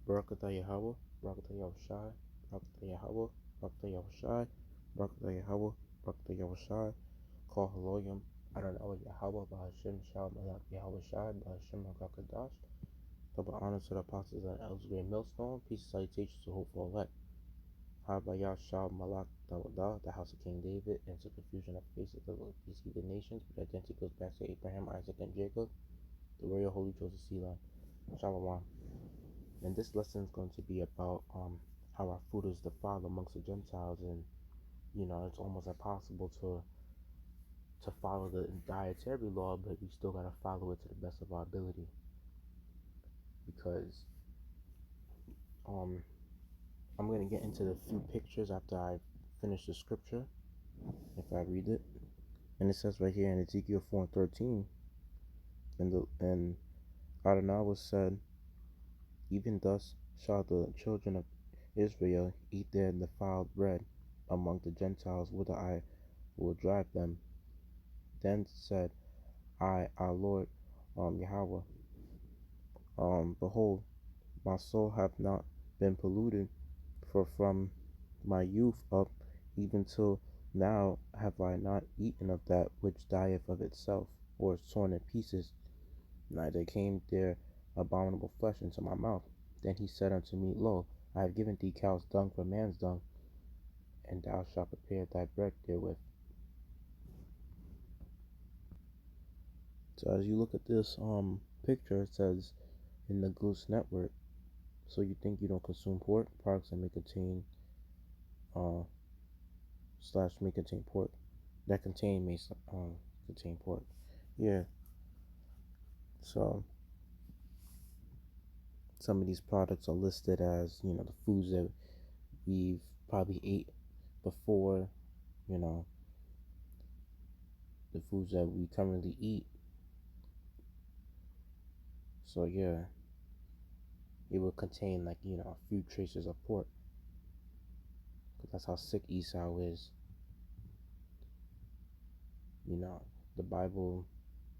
Barakatah Yahweh, Barakatah Yahushai, Barakatah Yahweh, Barakatah Yahushai, Barakatah Yahweh, Barakatah Yahushai, Call Haloyim, Adonai Yahweh, Bahashim Shal Malak Yahweh Shai, Bahashim Hakakadash. Double honor to the apostles and elders of Great Millstone. Peace and salutations to hopeful elect. Habayah Shal Malak Dawadah, the house of King David, into confusion of faces of these heathen nations, but identity goes back to Abraham, Isaac, and Jacob, the royal holy Joseph Selah. Shalom. And this lesson is going to be about how our food is defiled amongst the Gentiles, and it's almost impossible to follow the dietary law, but we still gotta follow it to the best of our ability, because I'm gonna get into the few pictures after I finish the scripture, if I read it. And it says right here in Ezekiel 4:13, and Adonai was said, even thus shall the children of Israel eat their defiled bread among the Gentiles, whither I will drive them. Then said I, our Lord, Yahweh, behold, my soul hath not been polluted, for from my youth up even till now have I not eaten of that which dieth of itself, or is torn in pieces, neither came there abominable flesh into my mouth. Then he said unto me, Lo, I have given thee cow's dung for man's dung, and thou shalt prepare thy bread therewith. So as you look at this picture, it says in the Goose Network, so you think you don't consume pork? Products that may contain may contain pork. That may contain pork. Yeah. So some of these products are listed as, the foods that we've probably ate before, the foods that we currently eat. So yeah, it will contain like, a few traces of pork, because that's how sick Esau is. The Bible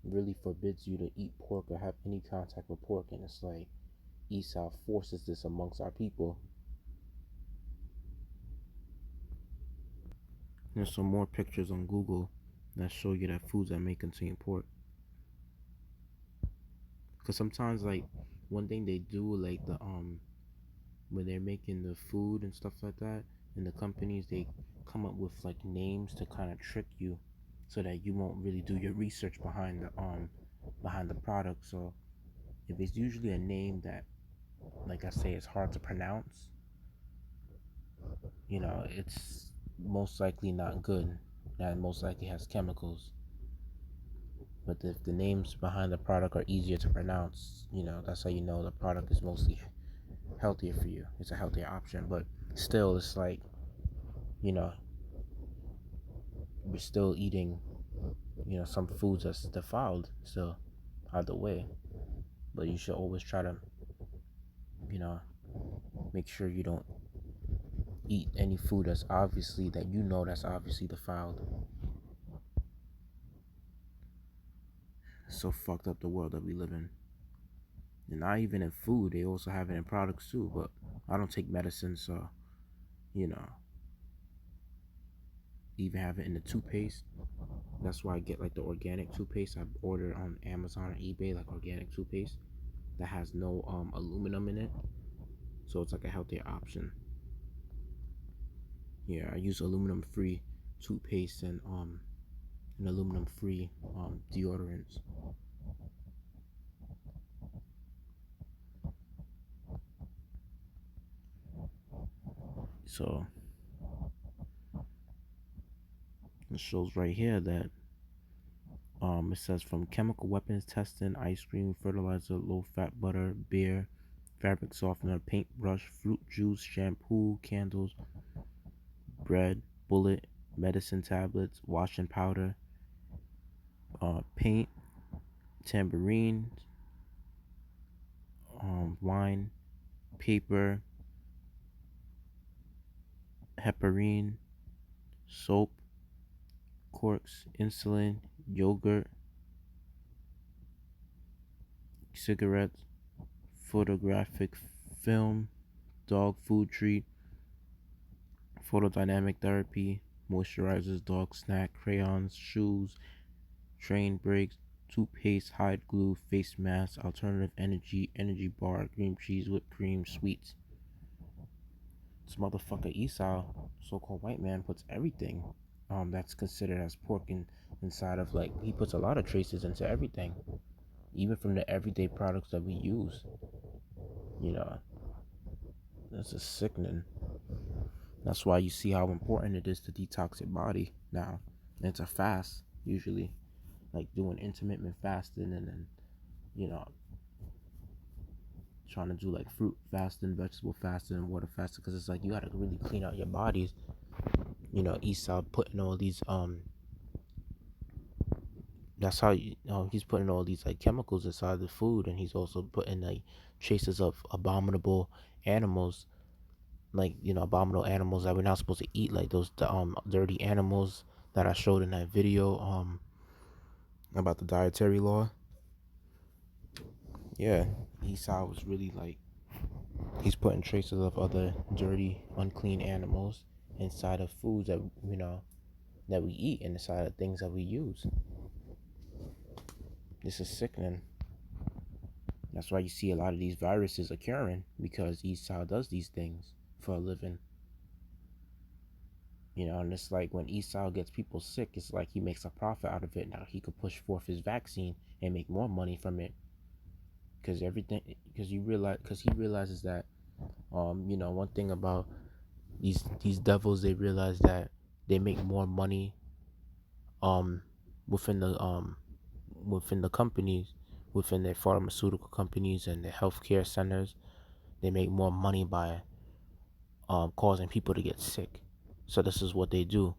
really forbids you to eat pork or have any contact with pork, and it's like Esau forces this amongst our people. There's some more pictures on Google that show you that foods that may contain pork. Because sometimes, like, one thing they do, like the when they're making the food and stuff like that, and the companies, they come up with like names to kind of trick you, so that you won't really do your research behind the product. So if it's usually a name that, like I say, it's hard to pronounce, it's most likely not good. That most likely has chemicals. But if the names behind the product are easier to pronounce, that's how you know the product is mostly healthier for you. It's a healthier option. But still, it's like, we're still eating, some foods that's defiled still either way. But you should always try to, make sure you don't eat any food that's obviously defiled. It's so fucked up, the world that we live in. And not even in food, they also have it in products too. But I don't take medicine, so even have it in the toothpaste. That's why I get like the organic toothpaste. I order on Amazon or eBay like organic toothpaste that has no aluminum in it, so it's like a healthier option. Yeah, I use aluminum free toothpaste and aluminum free deodorants. So it shows right here that it says from chemical weapons testing, ice cream, fertilizer, low fat butter, beer, fabric softener, paintbrush, fruit juice, shampoo, candles, bread, bullet, medicine tablets, washing powder, paint, tambourine, wine, paper, heparin, soap, corks, insulin, yogurt, cigarettes, photographic film, dog food treat, photodynamic therapy, moisturizers, dog snack, crayons, shoes, train brakes, toothpaste, hide glue, face mask, alternative energy bar, cream cheese, whipped cream, sweets. This motherfucker Esau, so-called white man, puts everything that's considered as pork inside of, like, he puts a lot of traces into everything, even from the everyday products that we use. You know, that's just sickening. That's why you see how important it is to detox your body now, and to fast, usually, like doing intermittent fasting, and then, you know, trying to do like fruit fasting, vegetable fasting, and water fasting, because it's like you gotta really clean out your bodies. You know, Esau putting all these that's how he's putting all these like chemicals inside the food, and he's also putting like traces of abominable animals, like, you know, abominable animals that we're not supposed to eat, like those dirty animals that I showed in that video about the dietary law. Yeah, Esau was really like, he's putting traces of other dirty, unclean animals inside of foods that, you know, that we eat, and inside of things that we use. This is sickening. That's why you see a lot of these viruses occurring, because Esau does these things for a living. You know, and it's like when Esau gets people sick, it's like he makes a profit out of it. Now he could push forth his vaccine and make more money from it, because he realizes that, you know, one thing about these devils, they realize that they make more money um within the companies, within their pharmaceutical companies and the healthcare centers. They make more money by causing people to get sick. So this is what they do.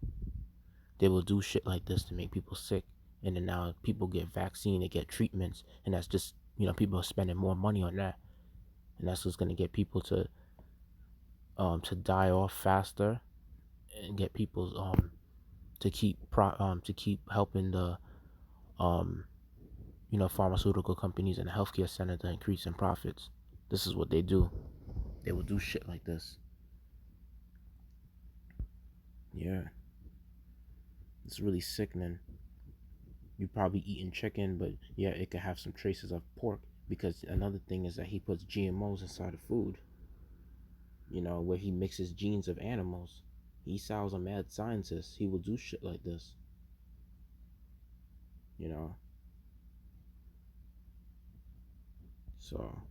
They will do shit like this to make people sick, and then now people get vaccine, they get treatments, and that's just, you know, people are spending more money on that, and that's what's gonna get people to die off faster, and get people to keep helping the um you know, pharmaceutical companies and the healthcare center to increase in profits. This is what they do. They will do shit like this. Yeah, it's really sickening. You probably eating chicken, but yeah, it could have some traces of pork, because another thing is that he puts GMOs inside of food. You know, where he mixes genes of animals. Esau's a mad scientist. He will do shit like this. You know. So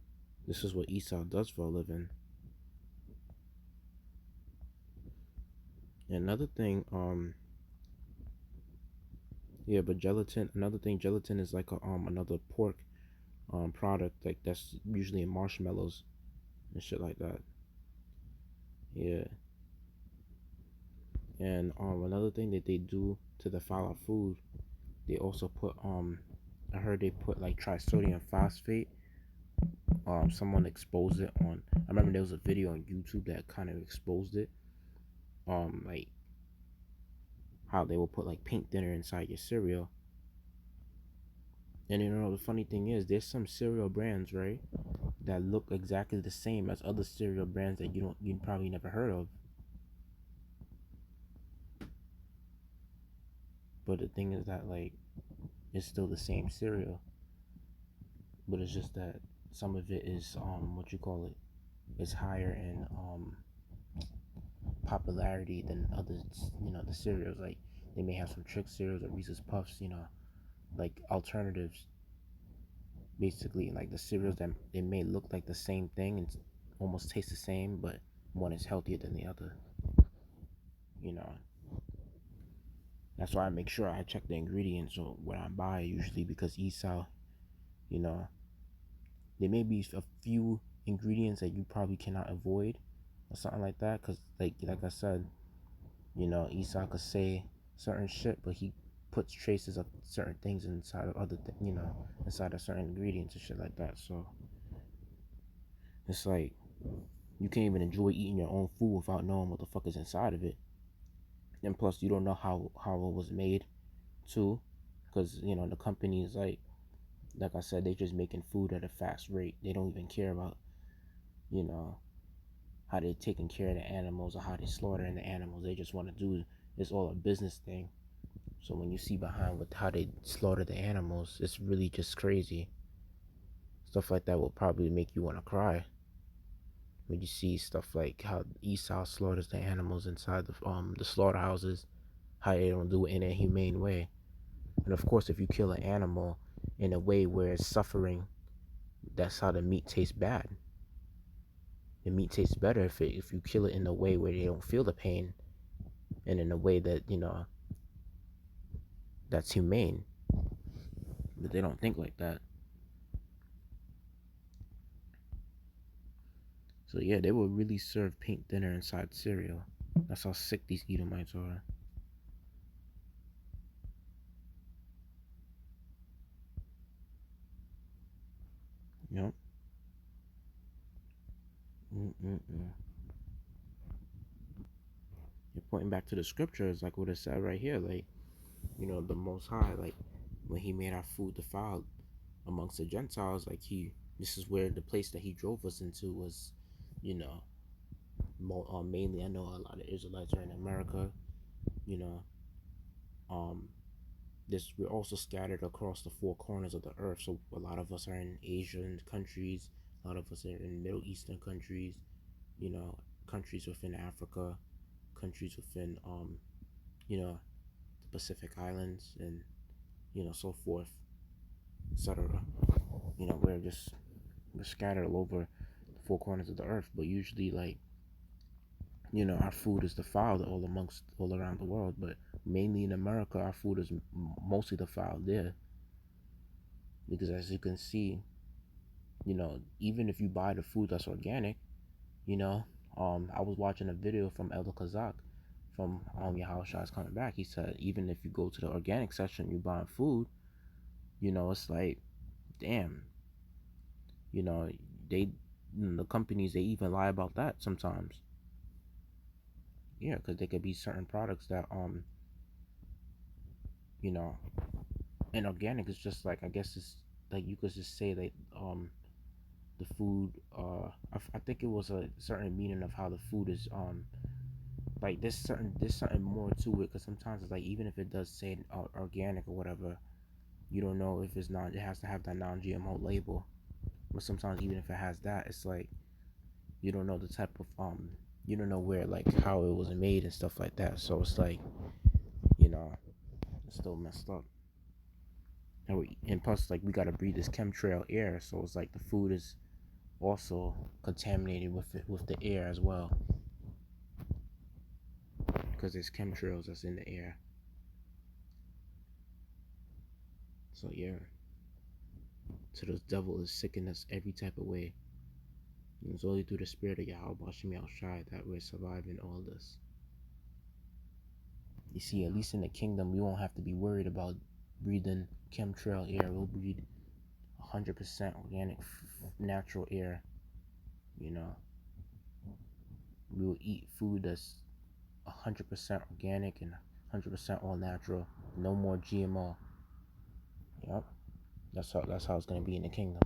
this is what Esau does for a living. And another thing, yeah, but gelatin. Another thing, gelatin is like another pork product, like that's usually in marshmallows and shit like that. Yeah. And another thing that they do to defile our food, they also put I heard they put like Trisodium Phosphate. Someone exposed it on. I remember there was a video on YouTube that kind of exposed it. Like how they will put like paint thinner inside your cereal. And you know, the funny thing is, there's some cereal brands, right, that look exactly the same as other cereal brands that you probably never heard of. But the thing is that, like, it's still the same cereal, but it's just that some of it is what you call it, is higher in popularity than others. You know, the cereals, like, they may have some trick cereals or Reese's Puffs, you know, like alternatives. Basically, like the cereals that they may look like the same thing and almost taste the same, but one is healthier than the other. You know, that's why I make sure I check the ingredients or what I buy usually, because Esau, you know, there may be a few ingredients that you probably cannot avoid or something like that, because like I said, you know, Esau could say certain shit, but he puts traces of certain things inside of you know, inside of certain ingredients and shit like that. So it's like you can't even enjoy eating your own food without knowing what the fuck is inside of it. And plus, you don't know how it was made, too, because, you know, the company is like I said, they just making food at a fast rate. They don't even care about you know, how they're taking care of the animals or how they're slaughtering the animals. They just want to do, it's all a business thing. So when you see behind with how they slaughter the animals, it's really just crazy. Stuff like that will probably make you want to cry when you see stuff like how Esau slaughters the animals inside the slaughterhouses, how they don't do it in a humane way. And of course, if you kill an animal in a way where it's suffering, that's how the meat tastes bad. The meat tastes better if you kill it in a way where they don't feel the pain, and in a way that that's humane. But they don't think like that. So yeah, they will really serve pink dinner inside cereal. That's how sick these Edomites are. Yep. Mm-mm-mm. You're pointing back to the scriptures, like what it said right here, like the Most High, like when He made our food defiled amongst the Gentiles, like this is where the place that He drove us into was, you know, mainly. I know a lot of Israelites are in America, you know, um, this we're also scattered across the four corners of the earth. So a lot of us are in Asian countries, a lot of us are in Middle Eastern countries, you know, countries within Africa, countries within you know, the Pacific Islands, and so forth, etc. We're scattered all over the four corners of the earth, but usually like our food is defiled all around the world, but mainly in America, our food is mostly defiled there because, as you can see, even if you buy the food that's organic, you know, I was watching a video from Elder Kazak from Yasharahla is coming back. He said even if you go to the organic section, you buying food, it's like, damn, you know, they the companies, they even lie about that sometimes. Yeah, because there could be certain products that you know, and organic is just like, I guess it's like you could just say that the food I think it was a certain meaning of how the food is like there's something more to it, because sometimes it's like even if it does say organic or whatever, you don't know if it's not, it has to have that non-GMO label. But sometimes even if it has that, it's like you don't know the type of you don't know where, like, how it was made and stuff like that. So it's like, you know it's still messed up. And plus, like, we gotta breathe this chemtrail air, so it's like the food is also contaminated with the air as well, because there's chemtrails that's in the air. So yeah, so the devil is sicking us every type of way. And it's only through the spirit of Yahweh Bashim Shai that we're surviving all this. You see, at least in the kingdom, we won't have to be worried about breathing chemtrail air. We'll breathe 100% organic, natural air. You know, we will eat food that's 100% organic and 100% all natural. No more GMO. Yep, that's how it's gonna be in the kingdom.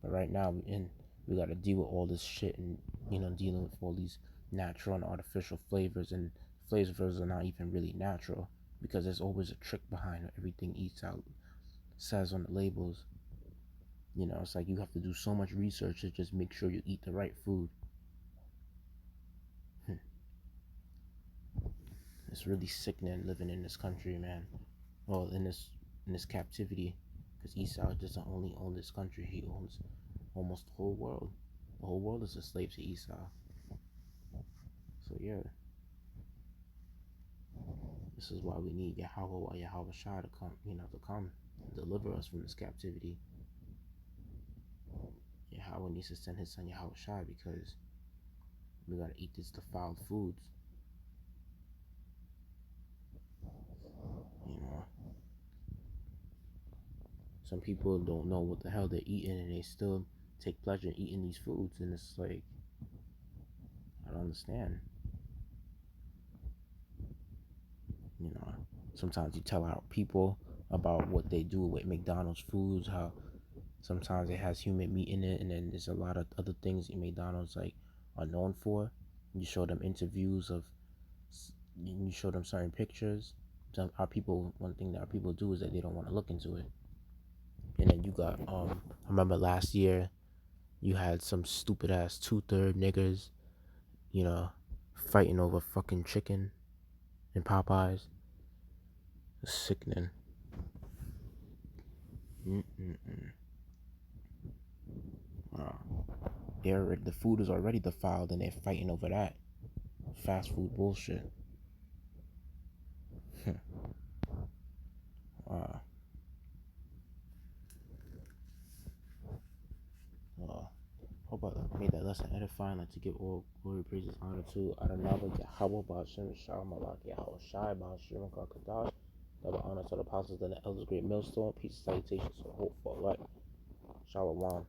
But right now, we gotta deal with all this shit, and dealing with all these natural and artificial flavors, and flavors are not even really natural, because there's always a trick behind everything eats out says on the labels. It's like you have to do so much research to just make sure you eat the right food. It's really sickening living in this country, man. Well, in this captivity, because Esau doesn't only own this country; he owns almost the whole world. The whole world is a slave to Esau. So yeah, this is why we need Yahweh Shah to come, and deliver us from this captivity. Yahweh needs to send His Son Yahweh Shah, because we gotta eat these defiled foods. You know, some people don't know what the hell they're eating, and they still take pleasure in eating these foods, and it's like, I don't understand. You know, sometimes you tell our people about what they do with McDonald's foods, how Sometimes it has human meat in it, and then there's a lot of other things that McDonald's like are known for. You show them interviews of, you show them certain pictures. One thing that our people do is that they don't want to look into it. And then you got I remember last year you had some stupid ass 2/3 niggas, you know, fighting over fucking chicken in Popeyes. It's sickening. The food is already defiled and they're fighting over that. Fast food bullshit. Hope I made that lesson edifying, like to give all glory, praises, honor to Adonai, Yahweh, Ba'ashem, Shalom, Malak, Yahweh, Shai, Ba'ashem, Kakadash, double honor to the apostles and the elders, great millstone, peace, salutations to the hope for life. Shalom.